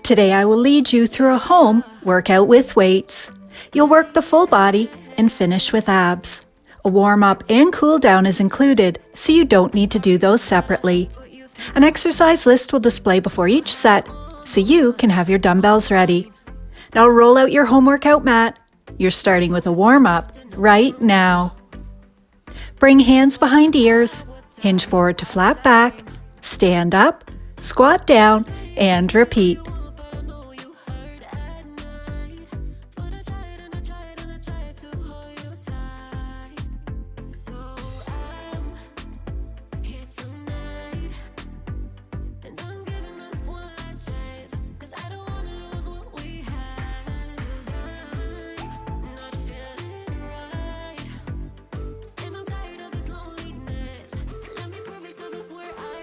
Today I will lead you through a home workout with weights. You'll work the full body and finish with abs. A warm-up and cool down is included, so you don't need to do those separately. An exercise list will display before each set, so you can have your dumbbells ready. Now roll out your home workout mat. You're starting with a warm-up right now. Bring hands behind ears, hinge forward to flat back, stand up, squat down, and repeat.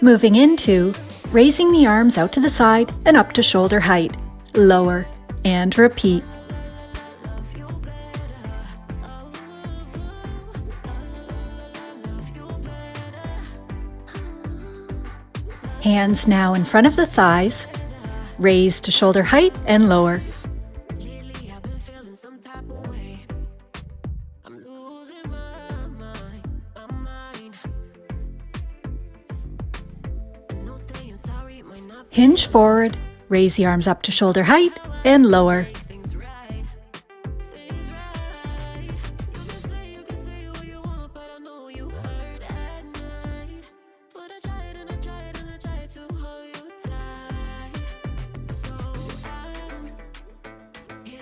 Moving into raising the arms out to the side and up to shoulder height, lower, and repeat. Hands now in front of the thighs, raise to shoulder height and lower. Hinge forward, raise the arms up to shoulder height and lower.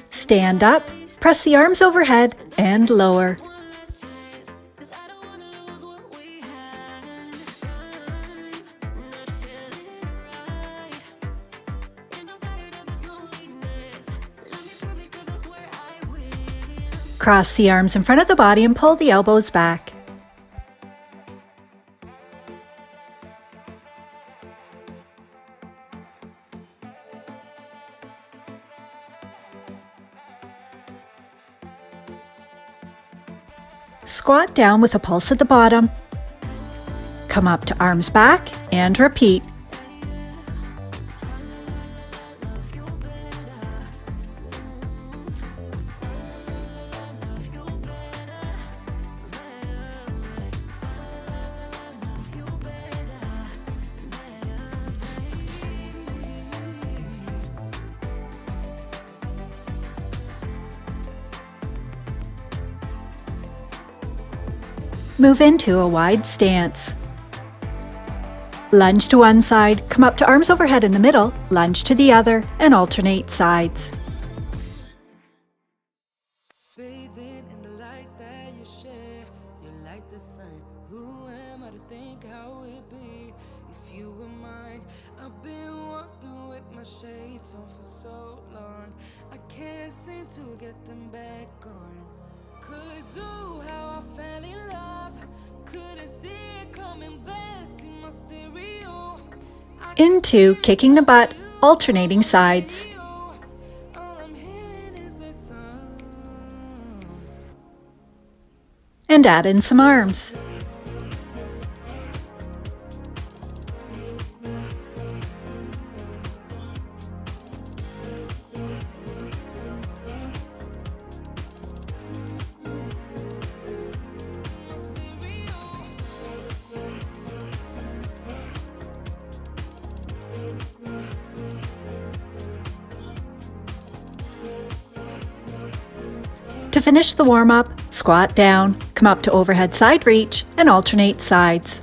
Stand up, press the arms overhead and lower. Cross the arms in front of the body and pull the elbows back. Squat down with a pulse at the bottom. Come up to arms back and repeat. Move into a wide stance. Lunge to one side, come up to arms overhead in the middle, lunge to the other, and alternate sides. Into kicking the butt, alternating sides. And add in some arms. To finish the warm-up, squat down, come up to overhead side reach, and alternate sides.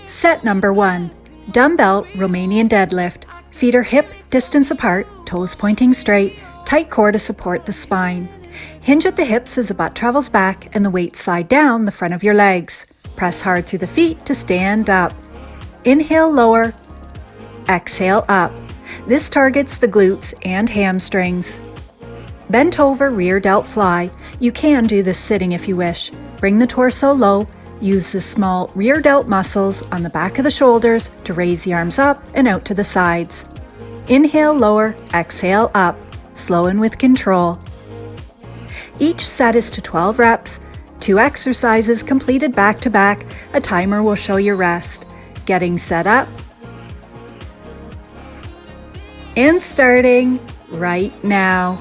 Set number 1. Dumbbell Romanian deadlift. Feet are hip distance apart, toes pointing straight, tight core to support the spine. Hinge at the hips as the butt travels back and the weight slide down the front of your legs. Press hard through the feet to stand up. Inhale, lower. Exhale, up. This targets the glutes and hamstrings. Bent over rear delt fly. You can do this sitting if you wish. Bring the torso low, Use the small rear delt muscles on the back of the shoulders to raise the arms up and out to the sides. Inhale lower, exhale up, slow and with control. Each set is to 12 reps, 2 exercises completed back to back. A timer will show your rest. Getting set up and starting right now.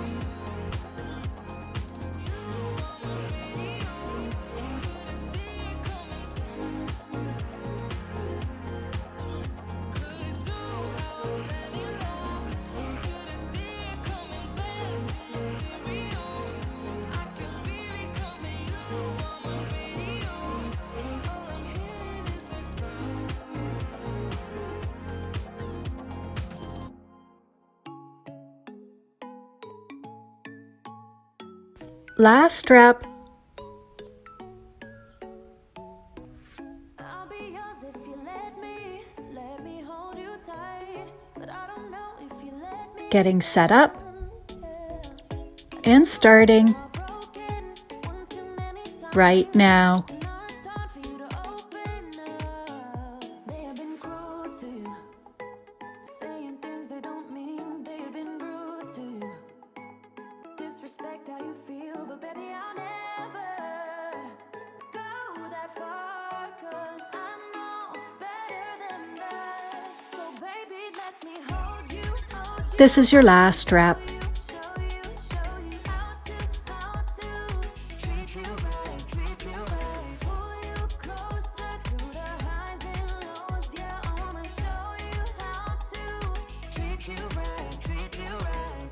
Last rep. Getting set up and starting right now. Disrespect how you feel, but baby, I'll never go that far, 'cause I know better than that. So baby, let me hold you. This is your last rep. Show you how to treat you right, pull you closer through the highs and lows. Yeah, I wanna show you how to treat you right.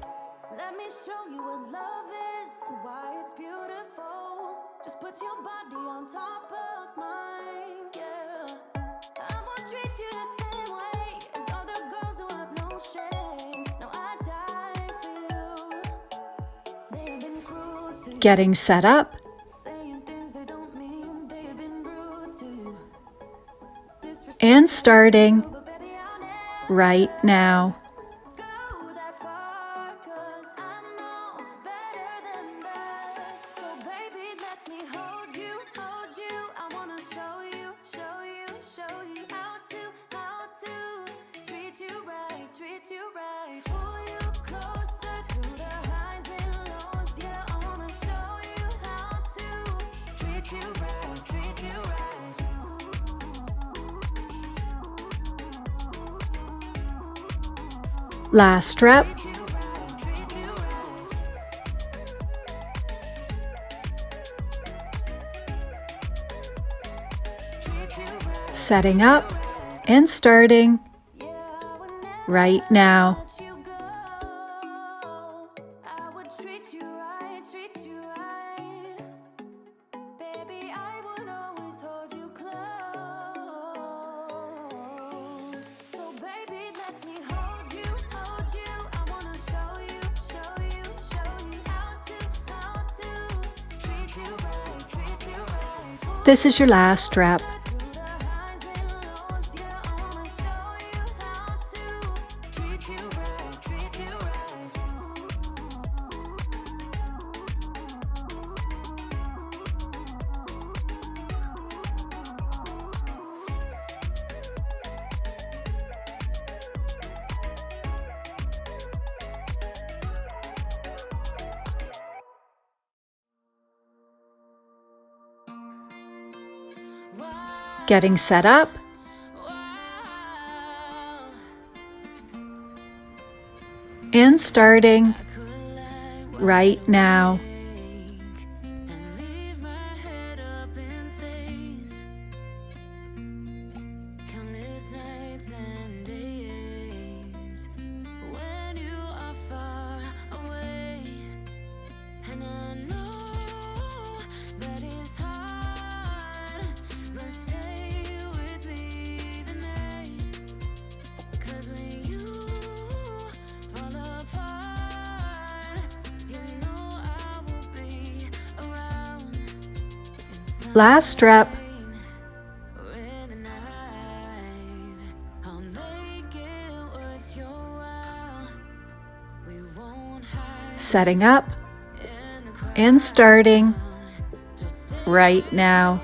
Let me show you what love is and why it's beautiful. Just put your body on top of mine, yeah. I won't treat you the same way as other girls who have no shame. No, I die for you. They have been cruel to you. Getting set up Saying things they don't mean. They have been rude to you. Disrespect and starting but baby, I'll never right now. go that far, 'cause I know better than that. So baby, let me hold you. I wanna show you how to treat you right. Pull you closer through the highs and lows. Yeah, I wanna show you how to treat you right. Last rep. Setting up and starting right now. I would treat you right. Baby, I would always hold you close. So baby, let me hold you. I wanna show you how to treat you right. This is your last rep. Through the highs and lows, yeah, I wanna show you how to treat you right. Getting set up and starting right now. Last rep. Setting up and starting right now.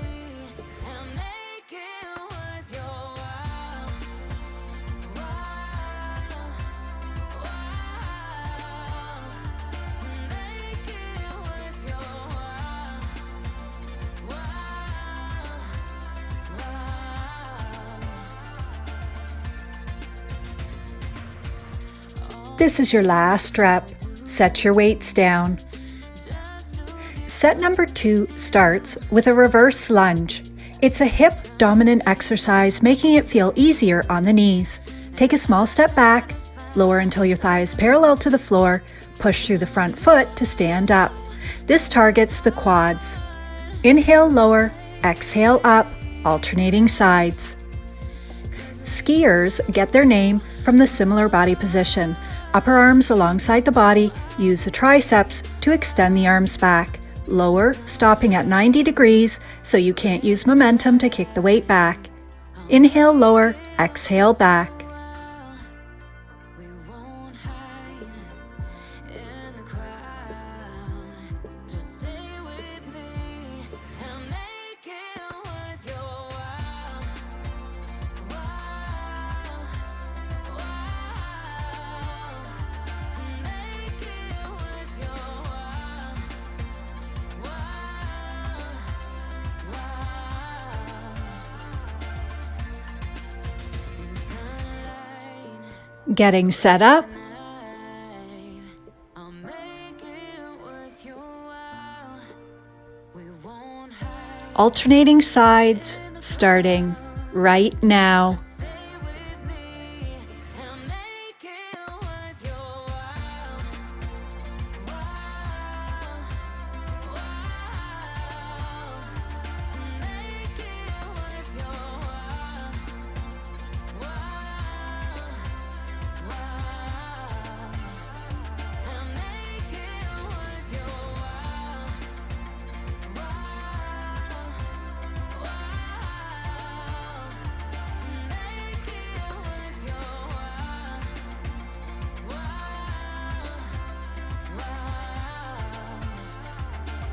This is your last rep. Set your weights down. Set number 2 starts with a reverse lunge. It's a hip dominant exercise, making it feel easier on the knees. Take a small step back, lower until your thigh is parallel to the floor, push through the front foot to stand up. This targets the quads. Inhale lower, exhale up, alternating sides. Skiers get their name from the similar body position. Upper arms alongside the body, use the triceps to extend the arms back. Lower, stopping at 90 degrees so you can't use momentum to kick the weight back. Inhale lower, exhale back. We won't hide in the crowd. Just stay with me and make it worth your while. Make it worth your while. In sunlight, Getting set up. I'll make it worth your while. We won't hide. Alternating sides, starting right now. Stay with me and make it worth your while. Make it worth your while. And make it worth your while. Make it worth your while.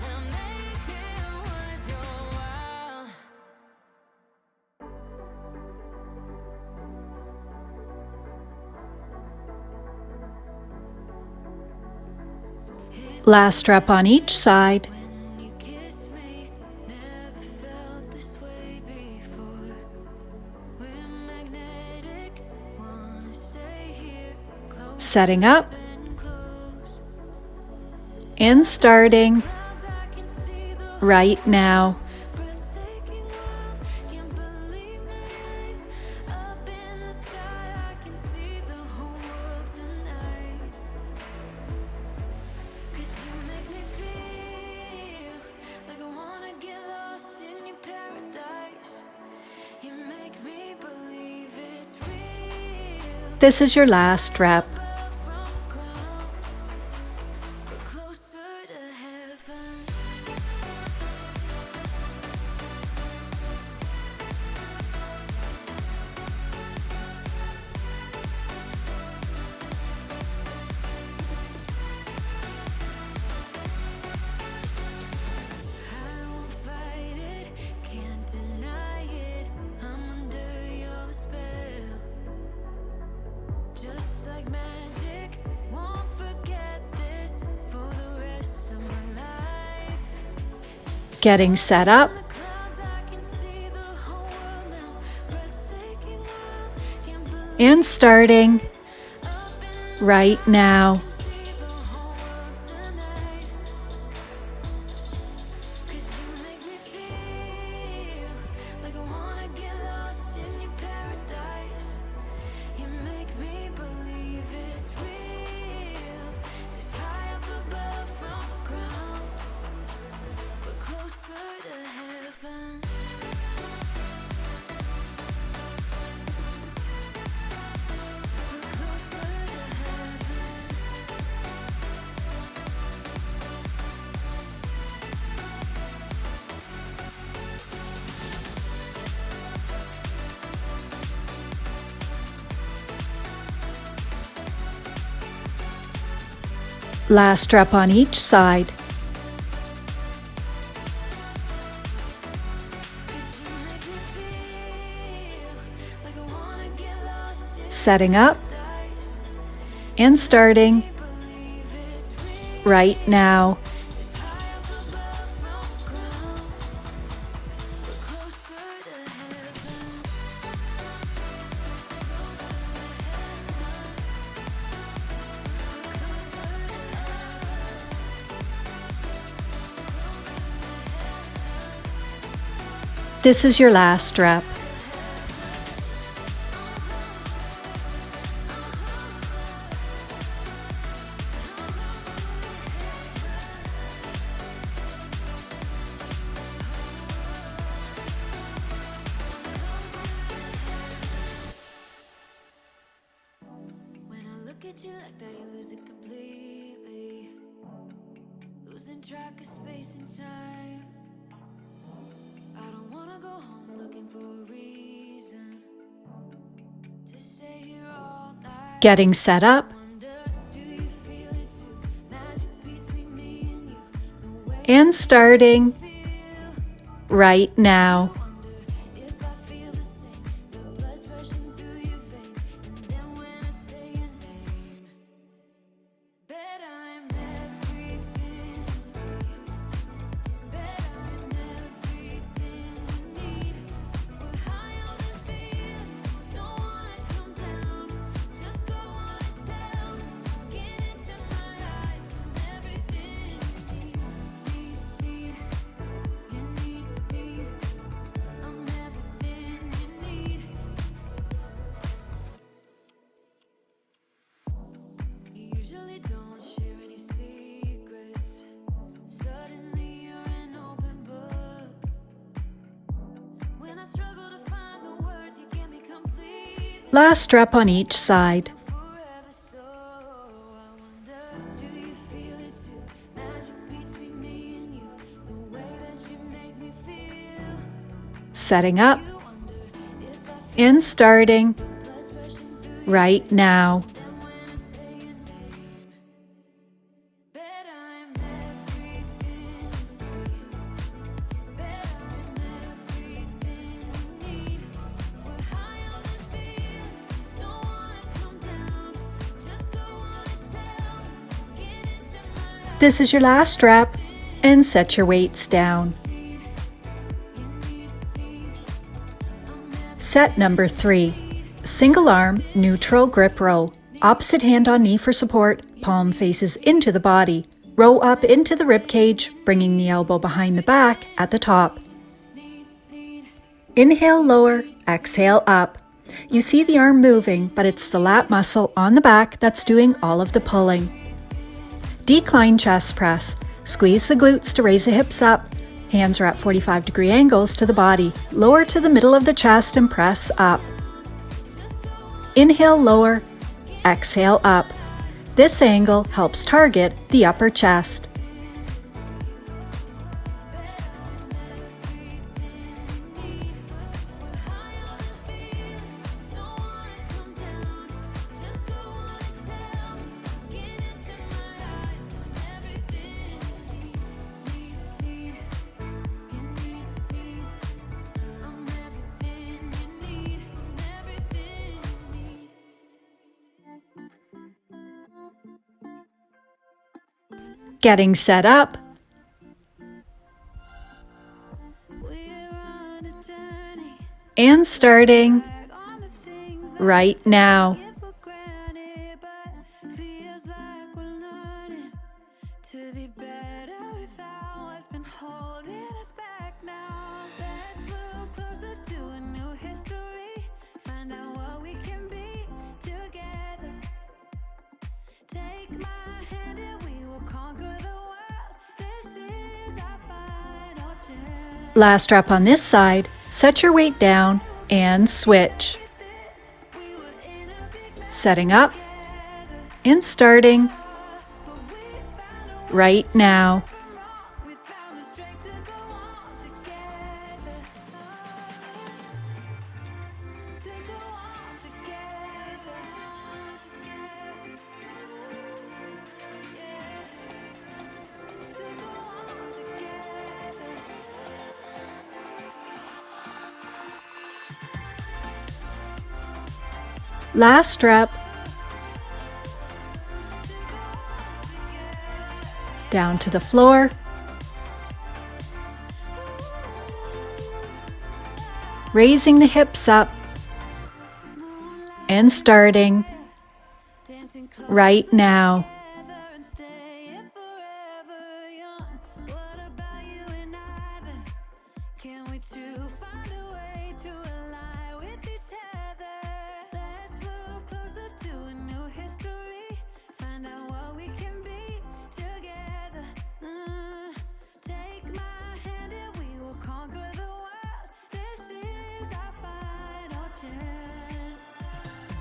And make it worth your while. Last rep on each side. When you kiss me, never felt this way before. We're magnetic, wanna stay here, close Setting up and close. and starting Clouds, I can see the right now. breathtaking world, can't believe my eyes. Up in the sky, I can see the whole world tonight. 'Cause you make me feel like I wanna get lost in your paradise. You make me believe it's real. This is your last rep. From ground, we're closer to heaven. I won't fight it, can't deny it. I'm under your spell. Just like magic, won't forget this for the rest of my life. Getting set up The clouds, I can see the whole world now. Breathtaking world, can't believe and starting up in right now. see the whole world tonight. 'Cause you make me feel like I wanna get lost in your paradise. You make me believe it's real. It's high up above from the ground. We're closer to heaven. We're closer to heaven. Last rep on each side. 'Cause you make me feel like I wanna get lost in Setting up paradise. and starting Believe it's real. right now. It's high up above from the ground. We're closer to heaven. Closer to heaven. This is your last rep. When I look at you like that, you lose it completely. Losing track of space and time. I don't wanna go home looking for a reason to stay here all night. Getting set up Wonder, do you feel it too? Magic between me and you. The way and starting you feel. right now. Wonder if I feel the same. The blood's rushing through your veins. And then when I say your name, bet I'm everything you see. Bet I'm everything you need. We're high on this feeling. Don't wanna come down. Just go on and tell me. Get into my eyes and everything you need. I'm everything you need. You usually don't share any secrets. Suddenly you're an open book. When I struggle to find the words, you get me completely Last rep on each side. forever. So I wonder, do you feel it too? Magic between me and you. The way that you make me feel. Setting up You wonder if I feel and starting blood's rushing through. right now. Then when I say your name, bet I'm everything you see. Bet I'm everything you need. We're high on this feeling. Don't wanna come down. Just go on and tell me. Get into my eyes. This is your last rep and set your weights down. Set number 3. Single arm neutral grip row. Opposite hand on knee for support, palm faces into the body. Row up into the rib cage, bringing the elbow behind the back at the top. Inhale lower, exhale up. You see the arm moving, but it's the lat muscle on the back that's doing all of the pulling. Decline chest press. Squeeze the glutes to raise the hips up. Hands are at 45-degree angles to the body. Lower to the middle of the chest and press up. Inhale lower, exhale up. This angle helps target the upper chest. Getting set up and starting right now. To be better without what's been holding us back now. Let's move closer to a new history. Find out what we can be together. Take my hand and we will conquer the world. This is our final chance. Last rep on this side. Set your weight down and switch. This, we were in a big mess Setting up together, and starting but we found a way right now. from wrong. We found the strength to go on together. To go on together. Yeah. To go on together. Last rep. Down to the floor. Raising the hips up and starting Dancing close right now. together and staying forever young. What about you and I then? Can we two find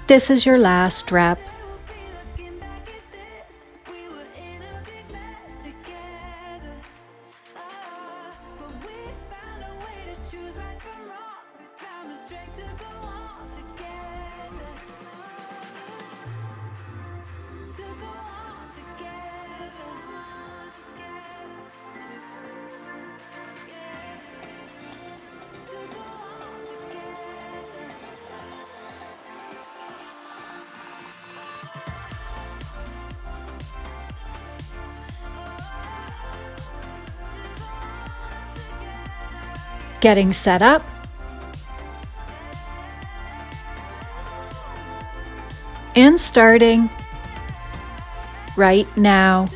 This is your last rep. Looking back at this, we were in a big mess together. But we found a way to choose right from wrong. We found the strength to go on together. To go on together. To go on together. Getting set up. And starting right now.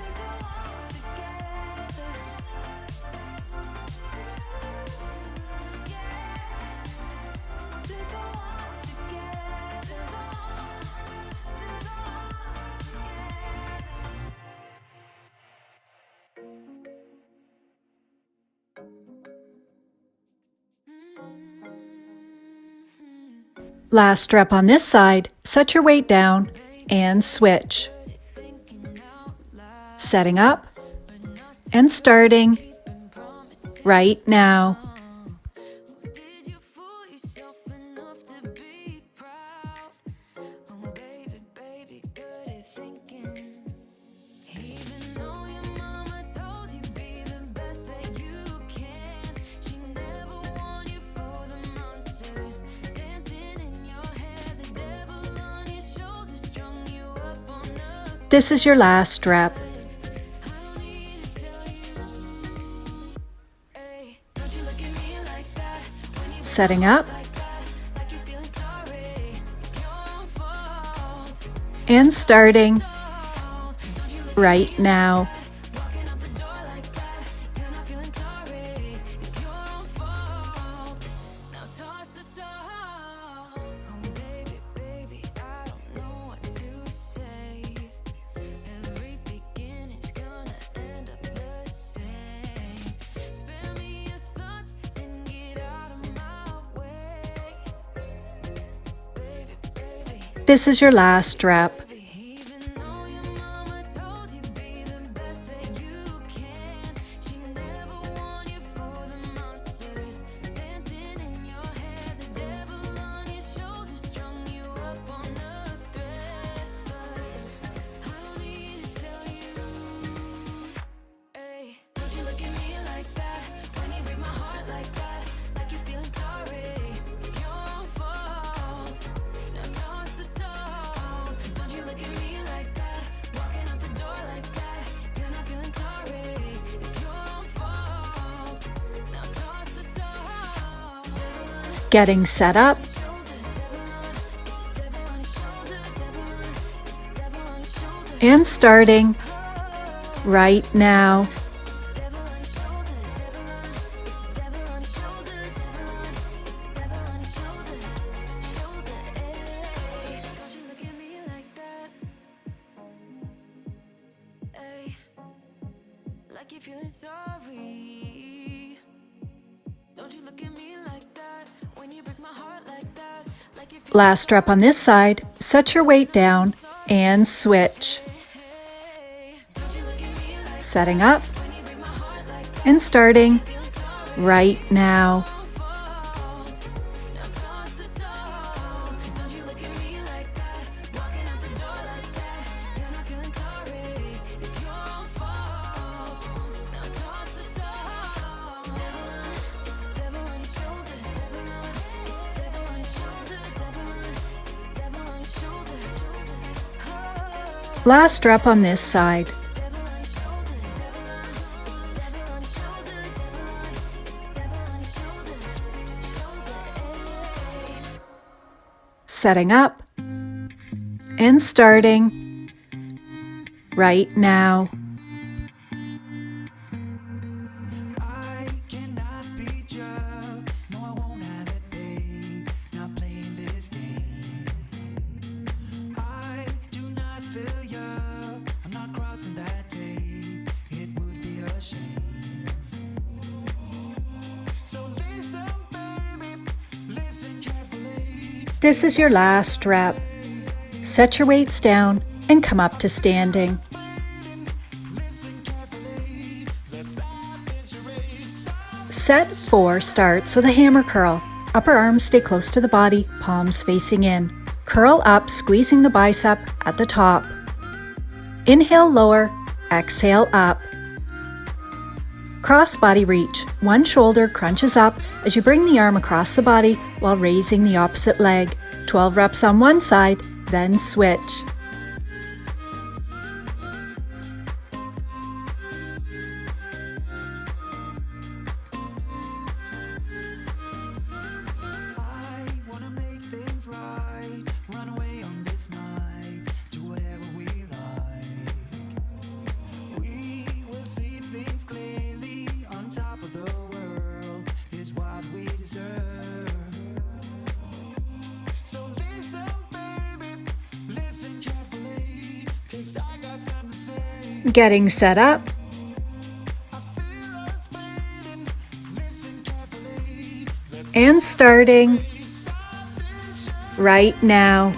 Last rep on this side, set your weight down and switch. Setting up and starting right now. Did you fool yourself enough to be proud? Oh baby, baby, good at thinking. Even though your mama told you be the best that you can, she never warned you for the monsters dancing in your head. The devil on your shoulder strung you up on a. This is your last rep. I don't need to tell you. Hey, don't you look at me like that when you Setting up like that, like you're feeling sorry. It's your own fault. and starting Don't you look right now. walking out the door like that, you're not feeling sorry. It's your own fault. Now toss the salt. Oh baby, baby, I don't know what to say. Every beginning's gonna end up the same. Spare me your thoughts and get out of my way. Baby, baby. This is your last rep. Even though your mama told you be the best that you can, she never warned you for the monsters dancing in your head. The devil on your shoulder strung you up on a thread. But I don't need to tell you. Hey, don't you look at me like that when you break my heart like that, like you're feeling sorry. It's your own fault. Now toss the salt. Don't you look at me like that, walking out the door like that, you're not feeling sorry. It's your own fault. Now toss the salt. Getting set up and starting right now. Don't you look at me like that? Ay, like you're feeling sorry. Don't you look at me like that when you break my heart like that, like you're feeling Last rep on this side, set your weight down and switch. Don't you look at me like Setting up when you break my heart like that, and starting feeling sorry. right now. Fault. Now toss the salt. Don't you look at me like that, walking out the door like that, you're not feeling sorry. It's your own fault. Now toss the salt. It's a devil on your shoulder. It's a devil on your shoulder. It's a devil on your shoulder. Oh. Last rep on this side. Devil on your shoulder, it's a devil on your shoulder, it's a devil on your shoulder, shoulder. Setting up and starting right now. I cannot beat you. No, I won't have a day. Not playing this game. I do not feel you. I'm not crossing that tape. It would be a shame. So listen, baby, listen carefully. This is your last rep. Set your weights down and come up to standing. Set 4 starts with a hammer curl. Upper arms stay close to the body, palms facing in. Curl up, squeezing the bicep at the top. Inhale lower, exhale up. Cross body reach. One shoulder crunches up as you bring the arm across the body while raising the opposite leg. 12 reps on one side, then switch. I wanna make things right, run away on this night, do whatever we like. We will see things clearly, on top of the world is what we deserve. So listen, baby, listen carefully, 'cause I got something to say. Getting set up. I feel us waiting, listen carefully. And starting right now.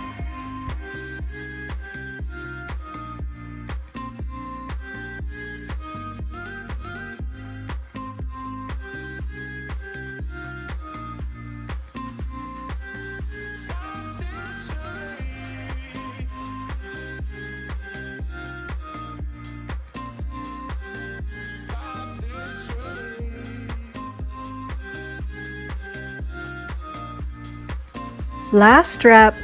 Last rep.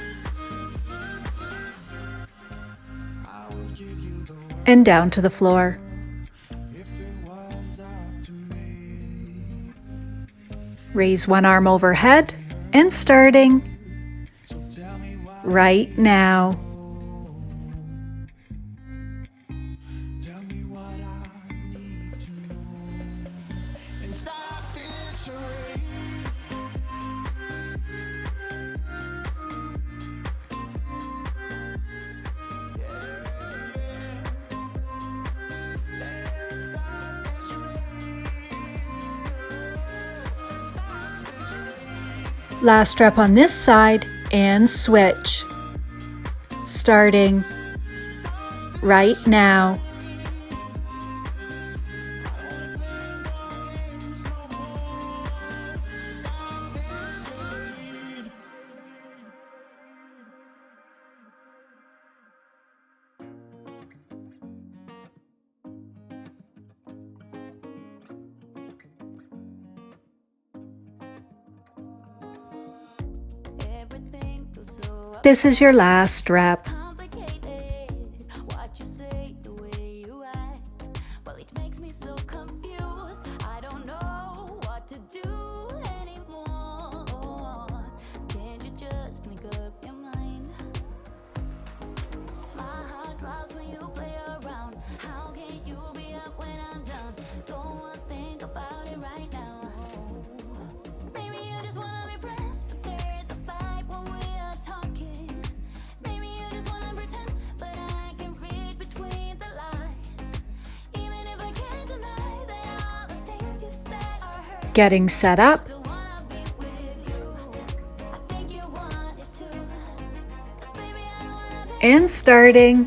And down to the floor. Raise one arm overhead and starting right now. Tell me what I need to know and stop this charade. Last rep on this side and switch. Starting right now. Everything feels so This is your last rep. complicated. What you say, the way you act, well, it makes me so confused. I don't know what to do anymore. Can't you just make up your mind? My heart drops when you play around. How can you be up when I'm down? Don't wanna think about it right now. Maybe you just wanna be friends, but there's a fight when we are talking. Maybe you just wanna pretend, but I can read between the lines. Even if I can't deny that all the things you said are hurt. Getting set up Still wanna be with you. I think you want it too. 'Cause baby, I don't wanna be. and starting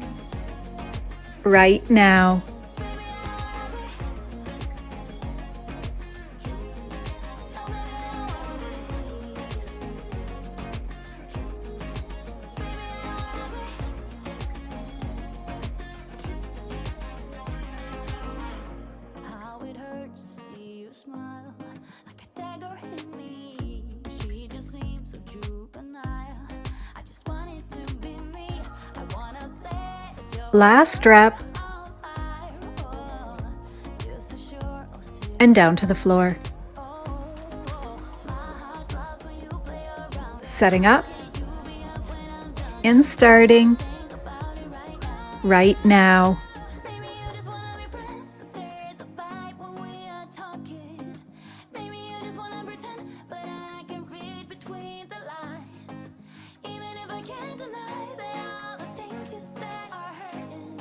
right now. Baby, I don't wanna be. No, baby, I don't wanna be. Baby, I don't wanna be. How it hurts to see you smile like a dagger in me. She just seems so juvenile. I just want it to be me. I wanna set your Last rep on fire. Oh, you're so sure I'll still. and down to the floor. Oh, my heart drops when you play around. Setting up You be up when I'm down. and starting Think about it right now. right now. Maybe you just wanna be friends, but there's a fight when we are talking. Maybe you just wanna pretend, but I can read between the lines. Even if I can't deny that all the things you said are hurting.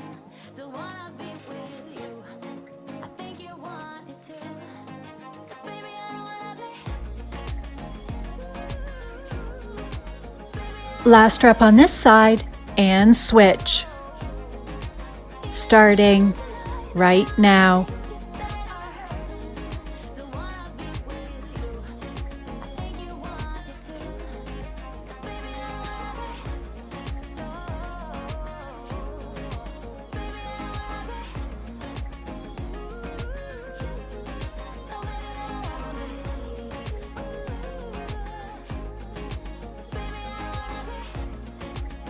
Still wanna be with you. I think you want it too. 'Cause baby, I don't wanna be. Baby, Last rep on this side and switch. Starting right now.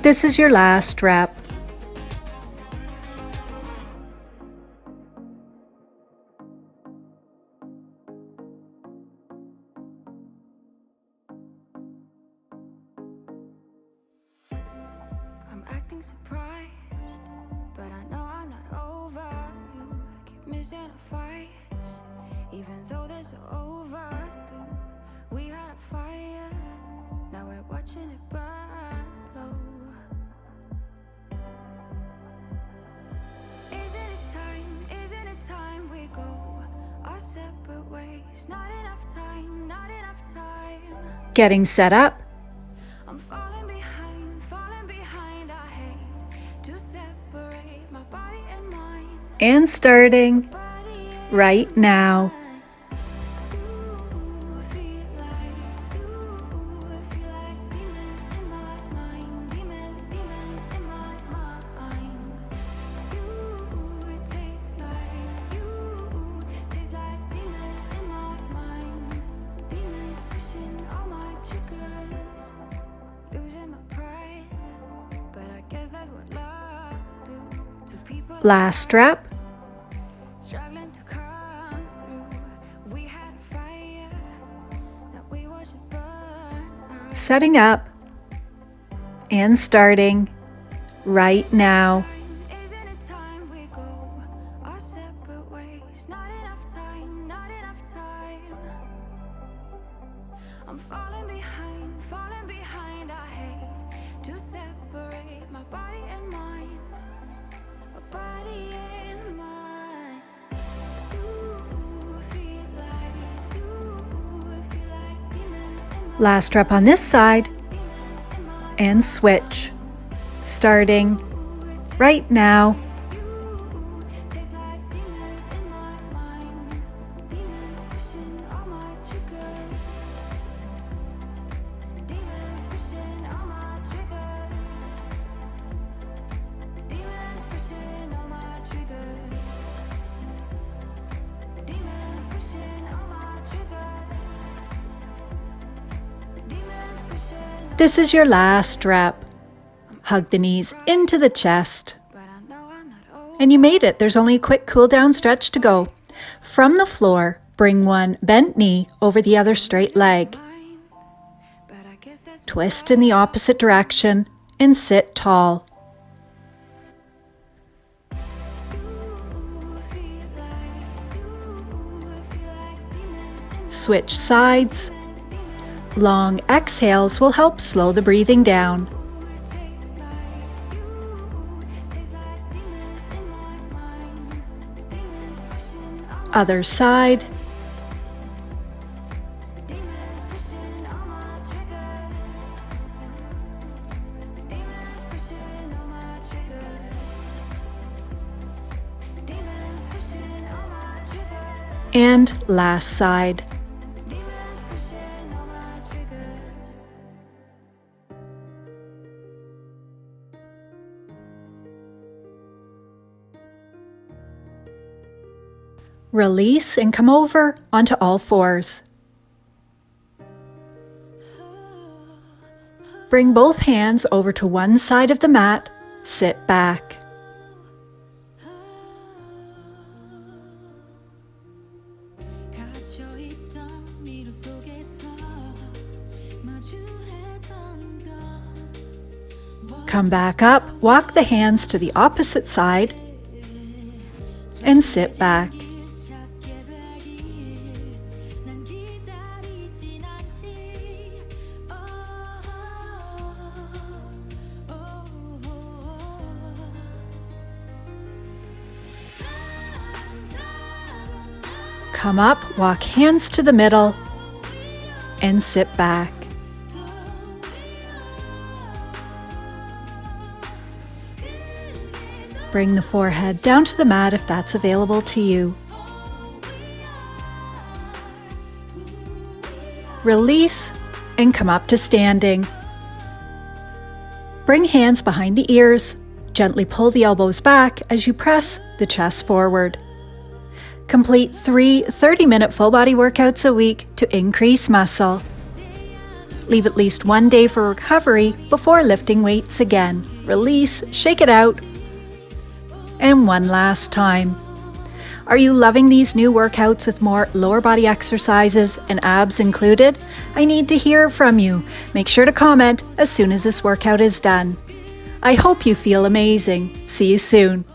This is your last rep. I'm acting surprised, but I know I'm not over. You keep missing our fights, even though they're so overdue. We had a fire, now we're watching it burn low. Isn't it time we go our separate ways? Not enough time, not enough time. Getting set up. I'm falling behind, I hate to separate my body and mind. And starting Body and right now. feel like demons in my mind, demons in my mind. It tastes like demons in my mind, demons pushing all my triggers, losing my pride, but I guess that's what love do to people. Last rep. Struggling to come through. We had a fire that we watched it burn out. Setting up and starting right now. Isn't it time we go our separate ways? Not enough time, not enough time. I'm falling behind, I hate to separate my body and mind, my body and mind. Feel like demons in my Last rep on this side and switch. Starting right now. tastes like demons in my mind, demons pushing all my triggers, demons pushing all my triggers, demons pushing all my triggers, demons pushing all my triggers, demons pushing. This is your last rep. Hug the knees into the chest. But I know I'm not over. And you made it. There's only a quick cool down stretch to go. From the floor, bring one bent knee over the other straight leg. Mine, but I guess that's Twist in the opposite direction and sit tall. Switch sides. Long exhales will help slow the breathing down. Other side. And last side. Release and come over onto all fours. Bring both hands over to one side of the mat. Sit back. Come back up, walk the hands to the opposite side, and sit back. Come up, walk hands to the middle, and sit back. Bring the forehead down to the mat if that's available to you. Release and come up to standing. Bring hands behind the ears. Gently pull the elbows back as you press the chest forward. Complete 3 30-minute full body workouts a week to increase muscle. Leave at least 1 day for recovery before lifting weights again. Release, shake it out. And one last time. Are you loving these new workouts with more lower body exercises and abs included? I need to hear from you. Make sure to comment as soon as this workout is done. I hope you feel amazing. See you soon.